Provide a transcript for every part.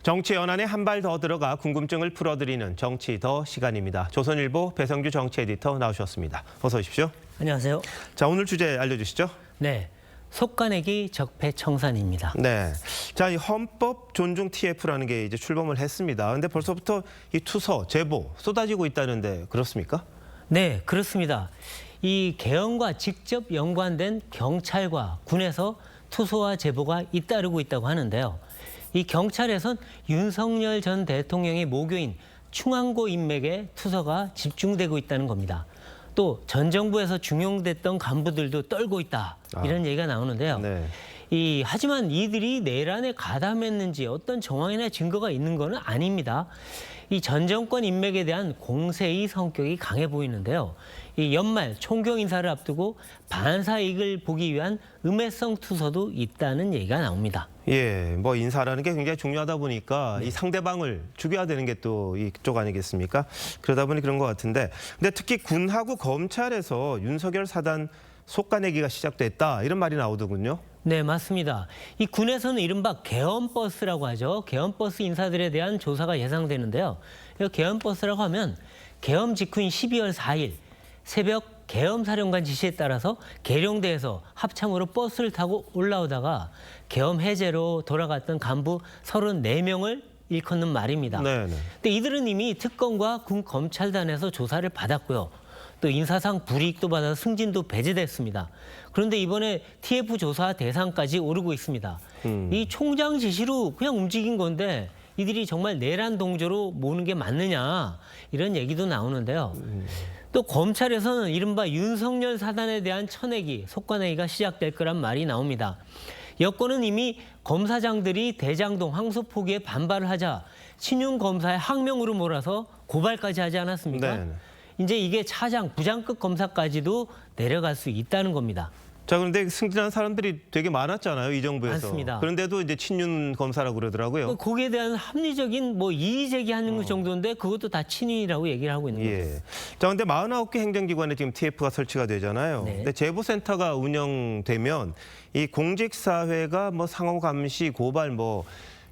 정치 연안에 한 발 더 들어가 궁금증을 풀어드리는 정치 더 시간입니다. 조선일보 배성규 정치 에디터 나오셨습니다. 어서 오십시오. 안녕하세요. 자, 오늘 주제 알려주시죠. 네, 속가내기 적폐청산입니다. 네, 자, 이 헌법 존중 TF라는 게 이제 출범을 했습니다. 그런데 벌써부터 이 투서, 제보 쏟아지고 있다는데 그렇습니까? 네, 그렇습니다. 이 개헌과 직접 연관된 경찰과 군에서 투소와 제보가 잇따르고 있다고 하는데요. 이 경찰에선 윤석열 전 대통령의 모교인 충안고 인맥에 투서가 집중되고 있다는 겁니다. 또 전 정부에서 중용됐던 간부들도 떨고 있다, 이런 얘기가 나오는데요. 네. 하지만 이들이 내란에 가담했는지 어떤 정황이나 증거가 있는 것은 아닙니다. 이 전 정권 인맥에 대한 공세의 성격이 강해 보이는데요. 이 연말 총경 인사를 앞두고 반사 이익을 보기 위한 음해성 투서도 있다는 얘기가 나옵니다. 예, 뭐 인사라는 게 굉장히 중요하다 보니까 이 상대방을 죽여야 되는 게 또 이쪽 아니겠습니까? 그러다 보니 그런 것 같은데, 근데 특히 군하고 검찰에서 윤석열 사단 속가내기가 시작됐다, 이런 말이 나오더군요. 네, 맞습니다. 이 군에서는 이른바 개헌버스라고 하죠. 개헌버스 인사들에 대한 조사가 예상되는데요. 이 개헌버스라고 하면 개헌 직후인 12월 4일 새벽 계엄사령관 지시에 따라서 계룡대에서 합참으로 버스를 타고 올라오다가 계엄 해제로 돌아갔던 간부 34명을 일컫는 말입니다. 네네. 근데 이들은 이미 특검과 군 검찰단에서 조사를 받았고요. 또 인사상 불이익도 받아 승진도 배제됐습니다. 그런데 이번에 TF 조사 대상까지 오르고 있습니다. 이 총장 지시로 그냥 움직인 건데 이들이 정말 내란 동조로 모는 게 맞느냐, 이런 얘기도 나오는데요. 또 검찰에서는 이른바 윤석열 사단에 대한 쳐내기, 속가내기가 시작될 거란 말이 나옵니다. 여권은 이미 검사장들이 대장동 항소 포기에 반발을 하자 친윤 검사의 항명으로 몰아서 고발까지 하지 않았습니까? 네네. 이제 이게 차장, 부장급 검사까지도 내려갈 수 있다는 겁니다. 자, 그런데 승진한 사람들이 되게 많았잖아요, 이 정부에서. 많습니다. 그런데도 이제 친윤 검사라고 그러더라고요. 거기에 대한 합리적인 이의 제기하는 정도인데 그것도 다 친윤이라고 얘기를 하고 있는 거죠. 예. 자, 근데 49개 행정기관에 지금 TF가 설치가 되잖아요. 네. 근데 제보센터가 운영되면 이 공직사회가 뭐 상호 감시, 고발 뭐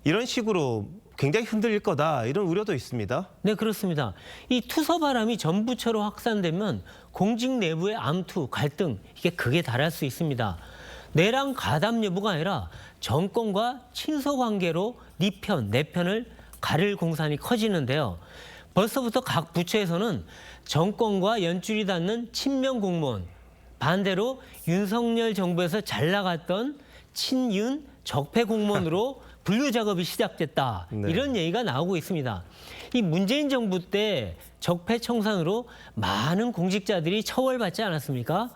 이런 식으로 굉장히 흔들릴 거다, 이런 우려도 있습니다. 네, 그렇습니다. 이 투서 바람이 전부처로 확산되면 공직 내부의 암투, 갈등, 이게 극에 달할 수 있습니다. 내란 가담 여부가 아니라 정권과 친서 관계로 네 편, 내 편을 가를 공산이 커지는데요. 벌써부터 각 부처에서는 정권과 연줄이 닿는 친명 공무원, 반대로 윤석열 정부에서 잘 나갔던 친윤 적폐 공무원으로 분류 작업이 시작됐다, 네. 이런 얘기가 나오고 있습니다. 이 문재인 정부 때 적폐청산으로 많은 공직자들이 처벌받지 않았습니까?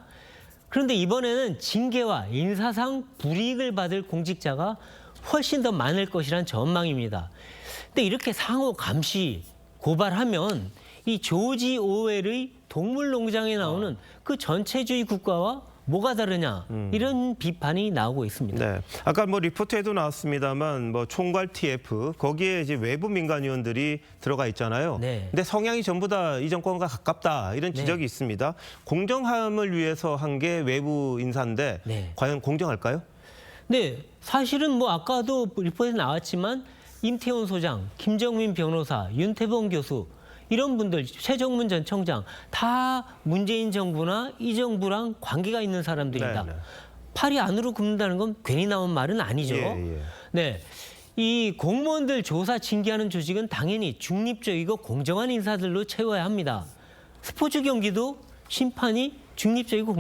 그런데 이번에는 징계와 인사상 불이익을 받을 공직자가 훨씬 더 많을 것이란 전망입니다. 근데 이렇게 상호 감시, 고발하면 이 조지 오웰의 동물농장에 나오는 그 전체주의 국가와 뭐가 다르냐, 이런 비판이 나오고 있습니다. 네. 아까 뭐 리포트에도 나왔습니다만 뭐 총괄 TF 거기에 이제 외부 민간위원들이 들어가 있잖아요. 네. 근데 성향이 전부 다 이 정권과 가깝다, 이런 지적이 있습니다. 공정함을 위해서 한 게 외부 인사인데 네. 과연 공정할까요? 네, 사실은 아까도 리포트에 나왔지만 임태훈 소장, 김정민 변호사, 윤태범 교수, 이런 분들, 최정문 전 청장 다 문재인 정부나 이 정부랑 관계가 있는 사람들입니다. 네, 네. 팔이 안으로 굽는다는 건 괜히 나온 말은 아니죠. 예, 예. 네, 이 공무원들 조사 징계하는 조직은 당연히 중립적이고 공정한 인사들로 채워야 합니다. 스포츠 경기도 심판이 중립적이고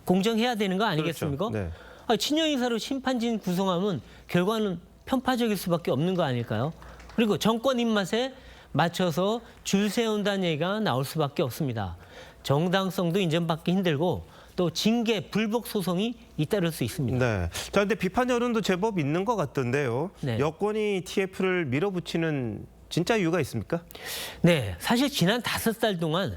공정해야 되는 거 아니겠습니까? 그렇죠. 네. 친여 인사로 심판진 구성하면 결과는 편파적일 수밖에 없는 거 아닐까요? 그리고 정권 입맛에 맞춰서 줄 세운다는 얘기가 나올 수밖에 없습니다. 정당성도 인정받기 힘들고 또 징계, 불복 소송이 잇따를 수 있습니다. 네. 자, 근데 비판 여론도 제법 있는 것 같던데요. 네. 여권이 TF를 밀어붙이는 진짜 이유가 있습니까? 네, 사실 지난 5달 동안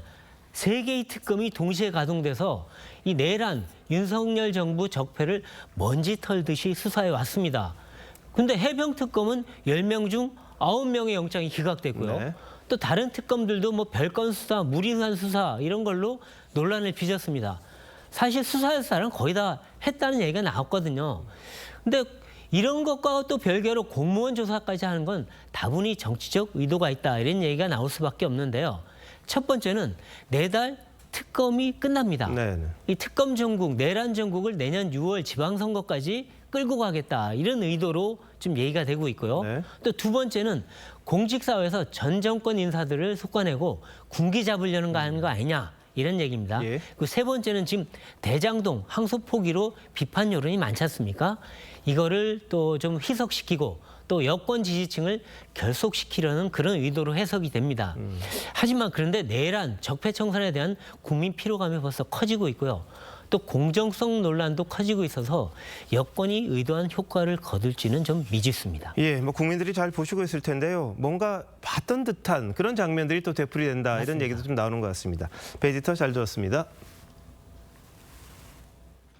3개의 특검이 동시에 가동돼서 이 내란, 윤석열 정부 적폐를 먼지 털듯이 수사해 왔습니다. 근데 해병 특검은 10명 중 9명의 영장이 기각됐고요. 네. 또 다른 특검들도 별건 수사, 무리한 수사 이런 걸로 논란을 빚었습니다. 사실 수사할 사람 거의 다 했다는 얘기가 나왔거든요. 근데 이런 것과 또 별개로 공무원 조사까지 하는 건 다분히 정치적 의도가 있다 이런 얘기가 나올 수밖에 없는데요. 첫 번째는 내달 특검이 끝납니다. 네. 이 특검 전국, 내란 전국을 내년 6월 지방선거까지 끌고 가겠다 이런 의도로 좀 얘기가 되고 있고요. 네. 또 두 번째는 공직사회에서 전 정권 인사들을 속아내고 군기 잡으려는 거 하는 거 아니냐 이런 얘기입니다. 예. 그 세 번째는 지금 대장동 항소 포기로 비판 여론이 많지 않습니까? 이거를 또 좀 희석시키고 또 여권 지지층을 결속시키려는 그런 의도로 해석이 됩니다. 하지만 그런데 내란, 적폐청산에 대한 국민 피로감이 벌써 커지고 있고요. 또 공정성 논란도 커지고 있어서 여권이 의도한 효과를 거둘지는 좀 미지수입니다. 예, 뭐 국민들이 잘 보시고 있을 텐데요. 뭔가 봤던 듯한 그런 장면들이 또 되풀이된다 이런 맞습니다. 얘기도 좀 나오는 것 같습니다. 베이지터 잘 들었습니다.